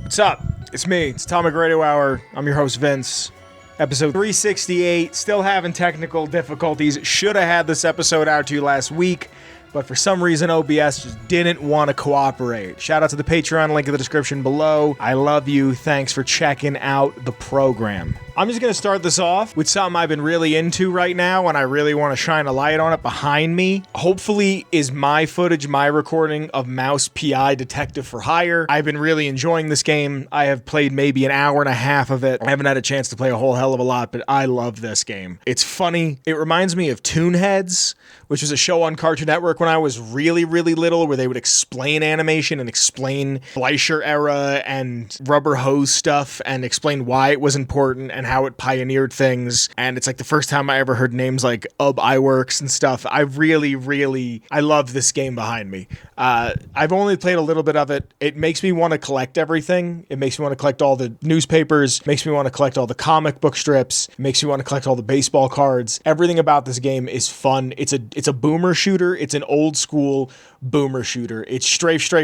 What's up? It's me. It's Atomic Radio Hour. I'm your host, Vince. Episode 368. Still having technical difficulties. Should have had this episode out to you last week, but for some reason OBS just didn't want to cooperate. Shout out to the Patreon, link in the description below. I love you. Thanks for checking out the program. I'm just going to start this off with something I've been really into right now, and I really want to shine a light on it. Behind me, hopefully, is my footage, my recording of Mouse P.I. Detective for Hire. I've been really enjoying this game. I have played maybe an hour and a half of it. I haven't had a chance to play a whole hell of a lot, but I love this game. It's funny. It reminds me of Toonheads, which was a show on Cartoon Network when I was really, really little, where they would explain animation and explain Fleischer era and rubber hose stuff and explain why it was important and how it pioneered things. And it's like the first time I ever heard names like Iworks and stuff. I love this game behind me. I've only played a little bit of it. It makes me want to collect everything. It makes me want to collect all the newspapers, makes me want to collect all the comic book strips, makes me want to collect all the baseball cards. Everything about this game is fun. It's a boomer shooter. It's an old school boomer shooter. It's strafe, shoot,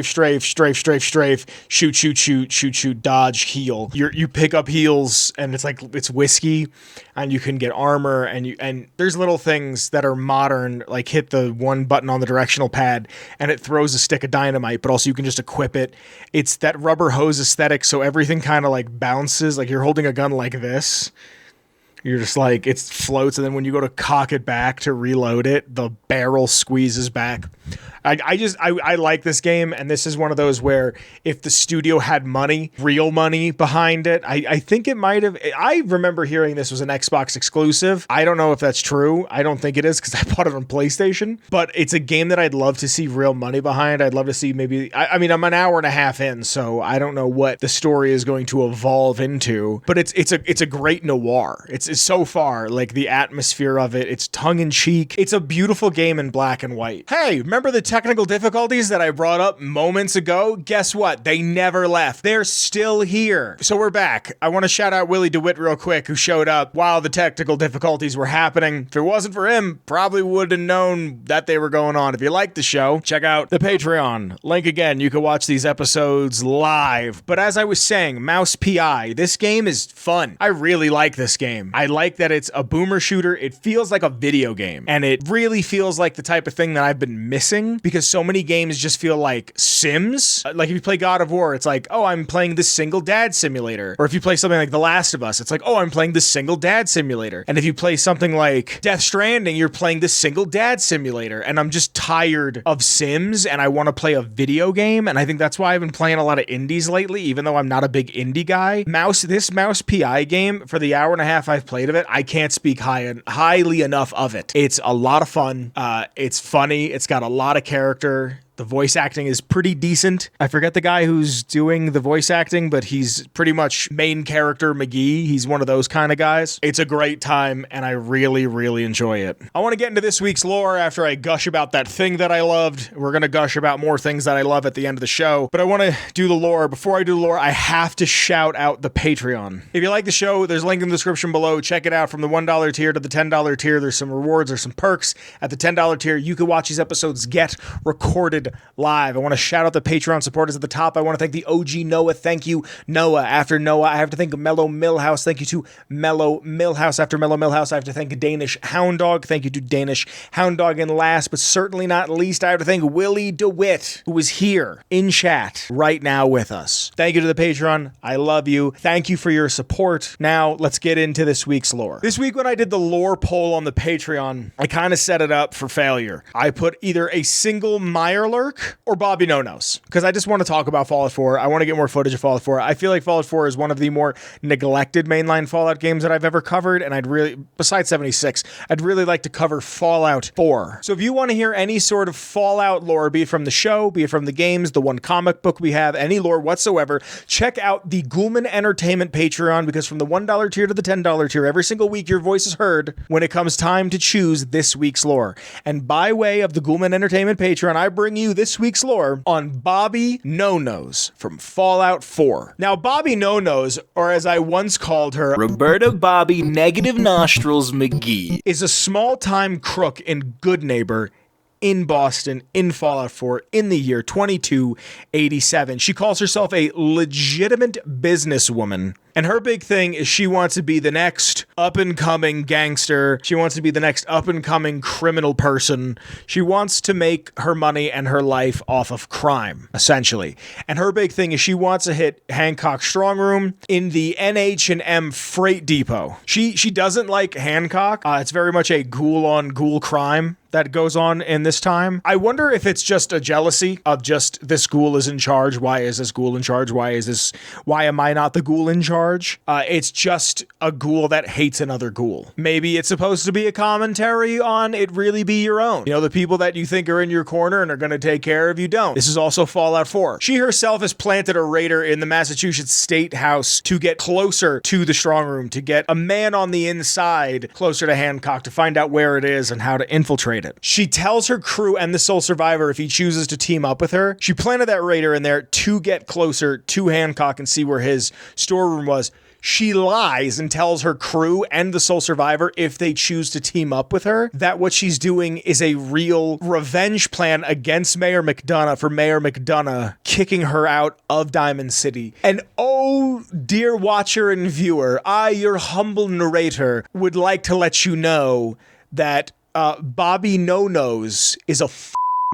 dodge, heal. You pick up heals, and it's whiskey, and you can get armor, and there's little things that are modern, like hit the one button on the directional pad, and it throws a stick of dynamite, but also you can just equip it. It's that rubber hose aesthetic, so everything kind of like bounces, like you're holding a gun like this. You're just like, it floats, and then when you go to cock it back to reload it, the barrel squeezes back. I like this game, and this is one of those where if the studio had money, real money behind it, I think it might have. I remember hearing this was an Xbox exclusive. I don't know if that's true. I don't think it is, because I bought it on PlayStation, but it's a game that I'd love to see real money behind. I'd love to see maybe, I mean, I'm an hour and a half in, so I don't know what the story is going to evolve into, but it's a great noir. It's so far, like the atmosphere of it, it's tongue-in-cheek. It's a beautiful game in black and white. Hey, remember the technical difficulties that I brought up moments ago? Guess what? They never left. They're still here. So we're back. I want to shout out Willy DuWitt real quick, who showed up while the technical difficulties were happening. If it wasn't for him, probably would have known that they were going on. If you like the show, check out the Patreon. Link again, you can watch these episodes live. But as I was saying, Mouse P.I., this game is fun. I really like this game. I like that it's a boomer shooter. It feels like a video game, and it really feels like the type of thing that I've been missing, because so many games just feel like Sims. Like if you play God of War, it's like, oh, I'm playing this single dad simulator. Or if you play something like The Last of Us, it's like, oh, I'm playing this single dad simulator. And if you play something like Death Stranding, you're playing this single dad simulator. And I'm just tired of Sims, and I want to play a video game. And I think that's why I've been playing a lot of indies lately, even though I'm not a big indie guy. This Mouse P.I. game, for the hour and a half I've played of it, I can't speak highly enough of it. It's a lot of fun. It's funny. It's got a lot of character. The voice acting is pretty decent. I forget the guy who's doing the voice acting, but he's pretty much main character McGee. He's one of those kind of guys. It's a great time, and I really, really enjoy it. I want to get into this week's lore after I gush about that thing that I loved. We're going to gush about more things that I love at the end of the show, but I want to do the lore. Before I do the lore, I have to shout out the Patreon. If you like the show, there's a link in the description below. Check it out. From the $1 tier to the $10 tier, there's some rewards, there's some perks. At the $10 tier, you can watch these episodes get recorded live. I want to shout out the Patreon supporters at the top. I want to thank the OG Noah. Thank you, Noah. After Noah, I have to thank Mellow Milhouse. Thank you to Mellow Milhouse. After Mellow Milhouse, I have to thank Danish Hound Dog. Thank you to Danish Hound Dog. And last, but certainly not least, I have to thank Willy DuWitt, who is here in chat right now with us. Thank you to the Patreon. I love you. Thank you for your support. Now, let's get into this week's lore. This week, when I did the lore poll on the Patreon, I kind of set it up for failure. I put either a single Mirelurk or Bobby No-Nos, because I just want to talk about Fallout 4. I want to get more footage of Fallout 4. I feel like Fallout 4 is one of the more neglected mainline Fallout games that I've ever covered, and I'd really, besides 76, I'd really like to cover Fallout 4. So if you want to hear any sort of Fallout lore, be it from the show, be it from the games, the one comic book we have, any lore whatsoever, check out the Ghoulman Entertainment Patreon, because from the $1 tier to the $10 tier, every single week your voice is heard when it comes time to choose this week's lore. And by way of the Ghoulman Entertainment Patreon, I bring you this week's lore on Bobby No-Nos from Fallout 4. Now, Bobby No-Nos, or as I once called her, Roberta Bobby Negative Nostrils McGee, is a small-time crook and good neighbor in Boston in Fallout 4 in the year 2287. She calls herself a legitimate businesswoman. And her big thing is she wants to be the next up-and-coming gangster. She wants to be the next up-and-coming criminal person. She wants to make her money and her life off of crime, essentially. And her big thing is she wants to hit Hancock's strong room in the NH&M Freight Depot. She doesn't like Hancock. It's very much a ghoul-on-ghoul crime that goes on in this time. I wonder if it's just a jealousy of just this ghoul is in charge. Why is this ghoul in charge? Why am I not the ghoul in charge? It's just a ghoul that hates another ghoul. Maybe it's supposed to be a commentary on it really be your own. You know, the people that you think are in your corner and are going to take care of you don't. This is also Fallout 4. She herself has planted a raider in the Massachusetts State House to get closer to the strong room, to get a man on the inside closer to Hancock, to find out where it is and how to infiltrate it. She tells her crew and the sole survivor if he chooses to team up with her. She planted that raider in there to get closer to Hancock and see where his storeroom was. She lies and tells her crew and the sole survivor, if they choose to team up with her, that what she's doing is a real revenge plan against Mayor McDonough for Mayor McDonough kicking her out of Diamond City. And oh, dear watcher and viewer, I, your humble narrator, would like to let you know that Bobby No-Nose is a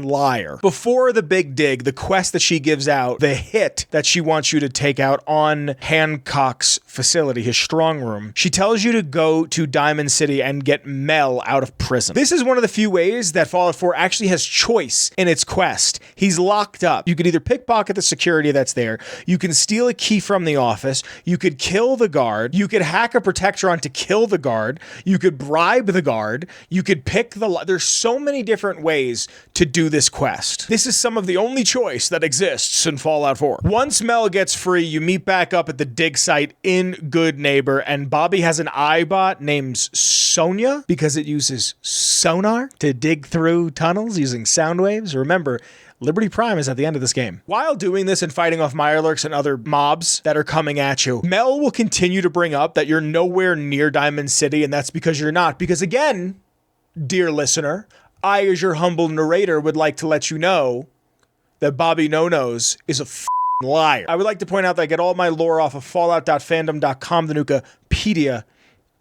liar. Before the big dig, the quest that she gives out, the hit that she wants you to take out on Hancock's facility, his strong room, she tells you to go to Diamond City and get Mel out of prison. This is one of the few ways that Fallout 4 actually has choice in its quest. He's locked up. You could either pickpocket the security that's there, you can steal a key from the office, you could kill the guard, you could hack a Protectron to kill the guard, you could bribe the guard, you could pick there's so many different ways to do this quest. This is some of the only choice that exists in Fallout 4. Once Mel gets free, you meet back up at the dig site in Good Neighbor, and Bobby has an iBot named Sonia because it uses sonar to dig through tunnels using sound waves. Remember, Liberty Prime is at the end of this game. While doing this and fighting off Mirelurks and other mobs that are coming at you, Mel will continue to bring up that you're nowhere near Diamond City, and that's because you're not. Because again, dear listener, I, as your humble narrator, would like to let you know that Bobby No-Nose is a liar. I would like to point out that I get all my lore off of fallout.fandom.com, the Nukapedia,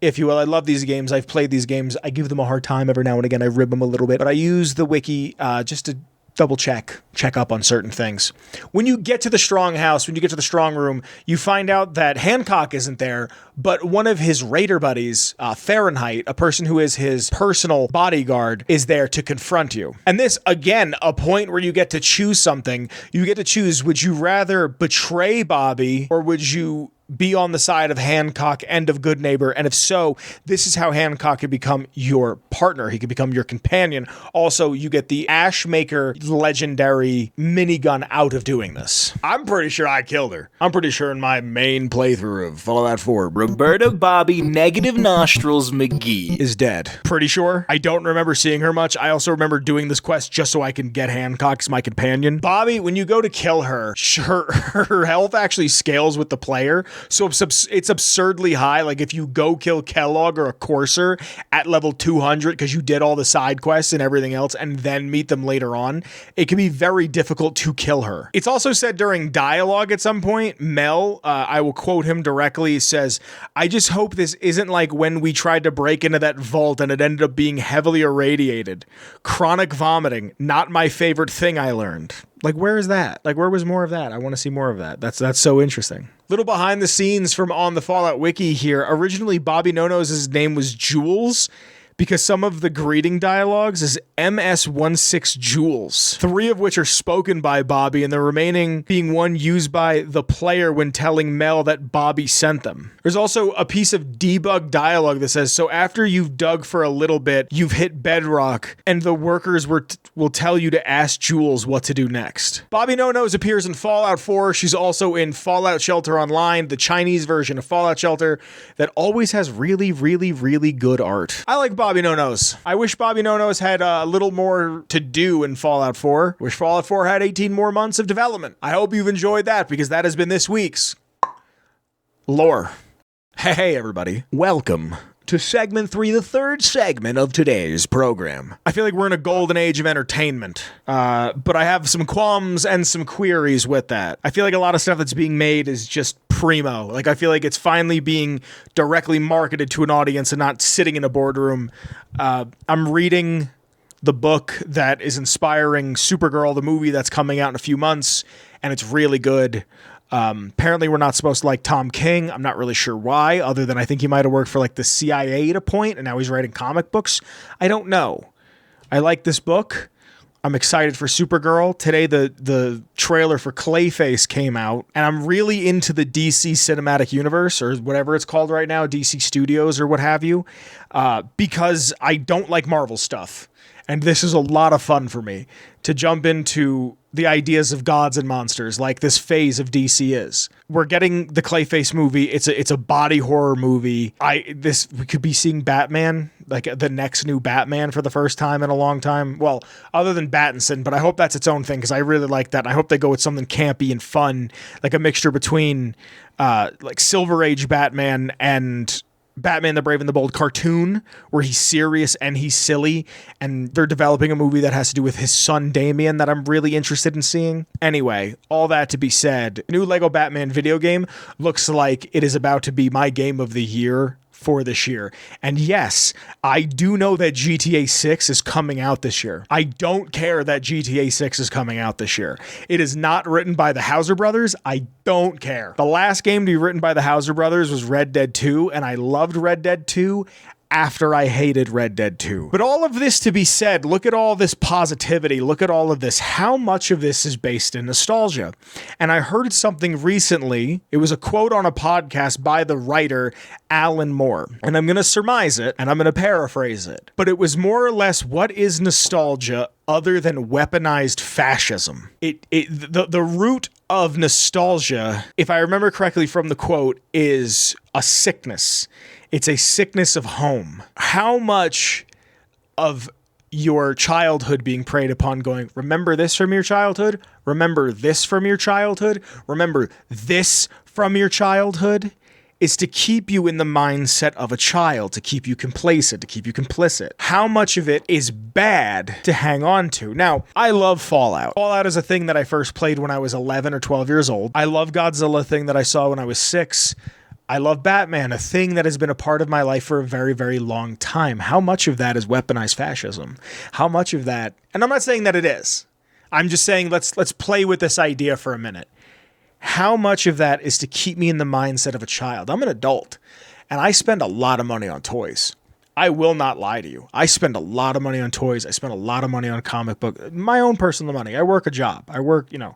if you will. I love these games. I've played these games. I give them a hard time every now and again. I rib them a little bit, but I use the wiki just to double check up on certain things. When you get to the strong house, when you get to the strong room, you find out that Hancock isn't there, but one of his raider buddies, Fahrenheit, a person who is his personal bodyguard, is there to confront you. And this, again, a point where you get to choose something. You get to choose, would you rather betray Bobby or would you be on the side of Hancock and of Good Neighbor? And if so, this is how Hancock could become your partner. He could become your companion. Also, you get the Ashmaker legendary minigun out of doing this. I'm pretty sure I killed her. I'm pretty sure in my main playthrough of Fallout 4, Roberta Bobby Negative Nostrils McGee is dead. Pretty sure. I don't remember seeing her much. I also remember doing this quest just so I can get Hancock as my companion. Bobby, when you go to kill her, her health actually scales with the player. So it's absurdly high. Like if you go kill Kellogg or a Courser at level 200 because you did all the side quests and everything else and then meet them later on, it can be very difficult to kill her. It's also said during dialogue at some point, Mel, I will quote him directly, says, "I just hope this isn't like when we tried to break into that vault and it ended up being heavily irradiated. Chronic vomiting, not my favorite thing I learned." Like, where is that? Like, where was more of that? I want to see more of that. That's so interesting. Little behind the scenes from on the Fallout Wiki here. Originally, Bobby No-Nose's name was Jules, because some of the greeting dialogues is MS-16 Jules, 3 of which are spoken by Bobby, and the remaining being one used by the player when telling Mel that Bobby sent them. There's also a piece of debug dialogue that says, so after you've dug for a little bit, you've hit bedrock, and the workers will tell you to ask Jules what to do next. Bobby No-Nose appears in Fallout 4. She's also in Fallout Shelter Online, the Chinese version of Fallout Shelter that always has really, really, really good art. I like Bobby No-Nose. I wish Bobby No-Nose had a little more to do in Fallout 4. Wish Fallout 4 had 18 more months of development. I hope you've enjoyed that because that has been this week's lore. Hey everybody. Welcome to segment 3, the third segment of today's program. I feel like we're in a golden age of entertainment, but I have some qualms and some queries with that. I feel like a lot of stuff that's being made is just primo. Like, I feel like it's finally being directly marketed to an audience and not sitting in a boardroom. I'm reading the book that is inspiring Supergirl, the movie that's coming out in a few months, and it's really good. Apparently we're not supposed to like Tom King. I'm not really sure why, other than I think he might have worked for like the CIA at a point, and now he's writing comic books. I don't know. I like this book. I'm excited for Supergirl. Today the trailer for Clayface came out, and I'm really into the DC Cinematic Universe, or whatever it's called right now, DC Studios or what have you, because I don't like Marvel stuff. And this is a lot of fun for me to jump into the ideas of gods and monsters like this phase of DC is. We're getting the Clayface movie. It's a body horror movie. We could be seeing Batman, like the next new Batman for the first time in a long time. Well, other than Pattinson, but I hope that's its own thing because I really like that. And I hope they go with something campy and fun, like a mixture between like Silver Age Batman and Batman the Brave and the Bold cartoon, where he's serious and he's silly, and they're developing a movie that has to do with his son Damian that I'm really interested in seeing. Anyway, all that to be said, new Lego Batman video game looks like it is about to be my game of the year for this year. And yes, I do know that GTA 6 is coming out this year. I don't care that GTA 6 is coming out this year. It is not written by the Houser brothers. I don't care. The last game to be written by the Houser brothers was Red Dead 2, and I loved Red Dead 2 after I hated Red Dead 2. But all of this to be said, look at all this positivity, look at all of this. How much of this is based in nostalgia? And I heard something recently, it was a quote on a podcast by the writer Alan Moore, and I'm going to surmise it, and I'm going to paraphrase it, but it was more or less, what is nostalgia other than weaponized fascism? The root of nostalgia, if I remember correctly from the quote, is a sickness. It's a sickness of home. How much of your childhood being preyed upon going, remember this from your childhood? Remember this from your childhood? Remember this from your childhood? Is to keep you in the mindset of a child, to keep you complacent, to keep you complicit. How much of it is bad to hang on to? Now, I love Fallout. Fallout is a thing that I first played when I was 11 or 12 years old. I love Godzilla, a thing that I saw when I was 6. I love Batman, a thing that has been a part of my life for a very, very long time. How much of that is weaponized fascism? How much of that, and I'm not saying that it is. I'm just saying let's play with this idea for a minute. How much of that is to keep me in the mindset of a child? I'm an adult, and I spend a lot of money on toys. I will not lie to you. I spend a lot of money on toys. I spend a lot of money on a comic book. My own personal money. I work a job. I work a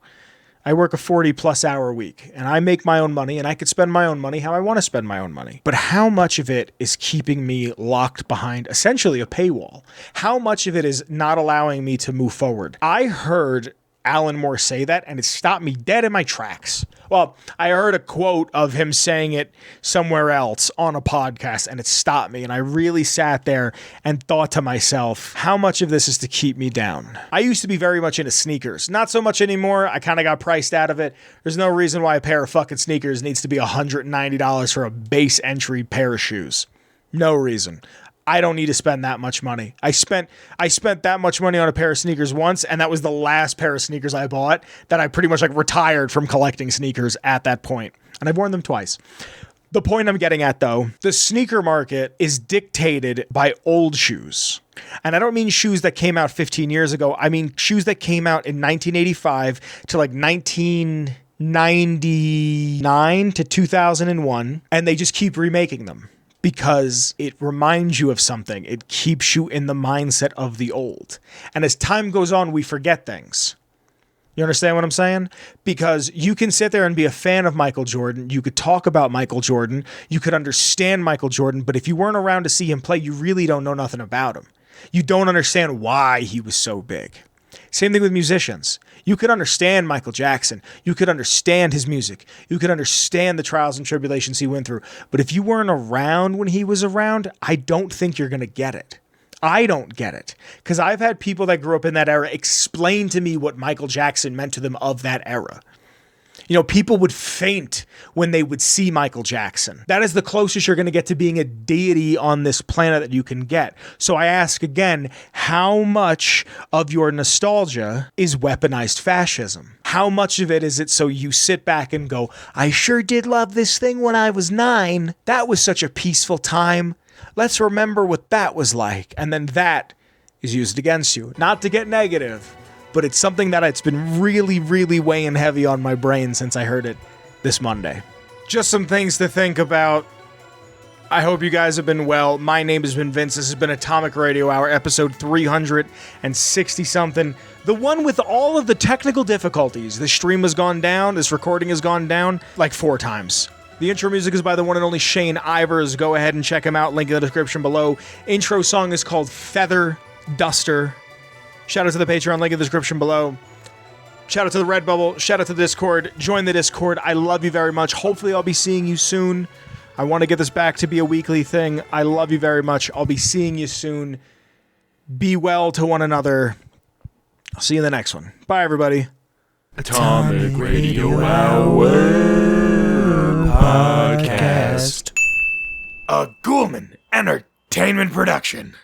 40-plus hour week, and I make my own money, and I could spend my own money how I want to spend my own money. But how much of it is keeping me locked behind essentially a paywall? How much of it is not allowing me to move forward? I heard Alan Moore say that, and it stopped me dead in my tracks. Well, I heard a quote of him saying it somewhere else on a podcast, and it stopped me, and I really sat there and thought to myself, how much of this is to keep me down? I used to be very much into sneakers. Not so much anymore. I kind of got priced out of it. There's no reason why a pair of fucking sneakers needs to be $190 for a base entry pair of shoes. No reason. I don't need to spend that much money. I spent that much money on a pair of sneakers once, and that was the last pair of sneakers I bought that I pretty much retired from collecting sneakers at that point. And I've worn them twice. The point I'm getting at, though, the sneaker market is dictated by old shoes. And I don't mean shoes that came out 15 years ago. I mean shoes that came out in 1985 to 1999 to 2001, and they just keep remaking them. Because it reminds you of something. It keeps you in the mindset of the old. And as time goes on, we forget things. You understand what I'm saying? Because you can sit there and be a fan of Michael Jordan. You could talk about Michael Jordan. You could understand Michael Jordan. But if you weren't around to see him play, you really don't know nothing about him. You don't understand why he was so big. Same thing with musicians. You could understand Michael Jackson. You could understand his music. You could understand the trials and tribulations he went through. But if you weren't around when he was around, I don't think you're going to get it. I don't get it. Because I've had people that grew up in that era explain to me what Michael Jackson meant to them of that era. You know, people would faint when they would see Michael Jackson. That is the closest you're going to get to being a deity on this planet that you can get. So I ask again, how much of your nostalgia is weaponized fascism? How much of it is it so you sit back and go, I sure did love this thing when I was 9. That was such a peaceful time. Let's remember what that was like. And then that is used against you. Not to get negative, but it's something that it's been really, really weighing heavy on my brain since I heard it this Monday. Just some things to think about. I hope you guys have been well. My name has been Vince. This has been Atomic Radio Hour, episode 360-something. The one with all of the technical difficulties. The stream has gone down. This recording has gone down like 4 times. The intro music is by the one and only Shane Ivers. Go ahead and check him out. Link in the description below. Intro song is called Feather Duster. Shout out to the Patreon, link in the description below. Shout out to the Redbubble. Shout out to the Discord. Join the Discord. I love you very much. Hopefully I'll be seeing you soon. I want to get this back to be a weekly thing. I love you very much. I'll be seeing you soon. Be well to one another. I'll see you in the next one. Bye, everybody. Atomic Radio Hour Podcast. A Ghoulman Entertainment production.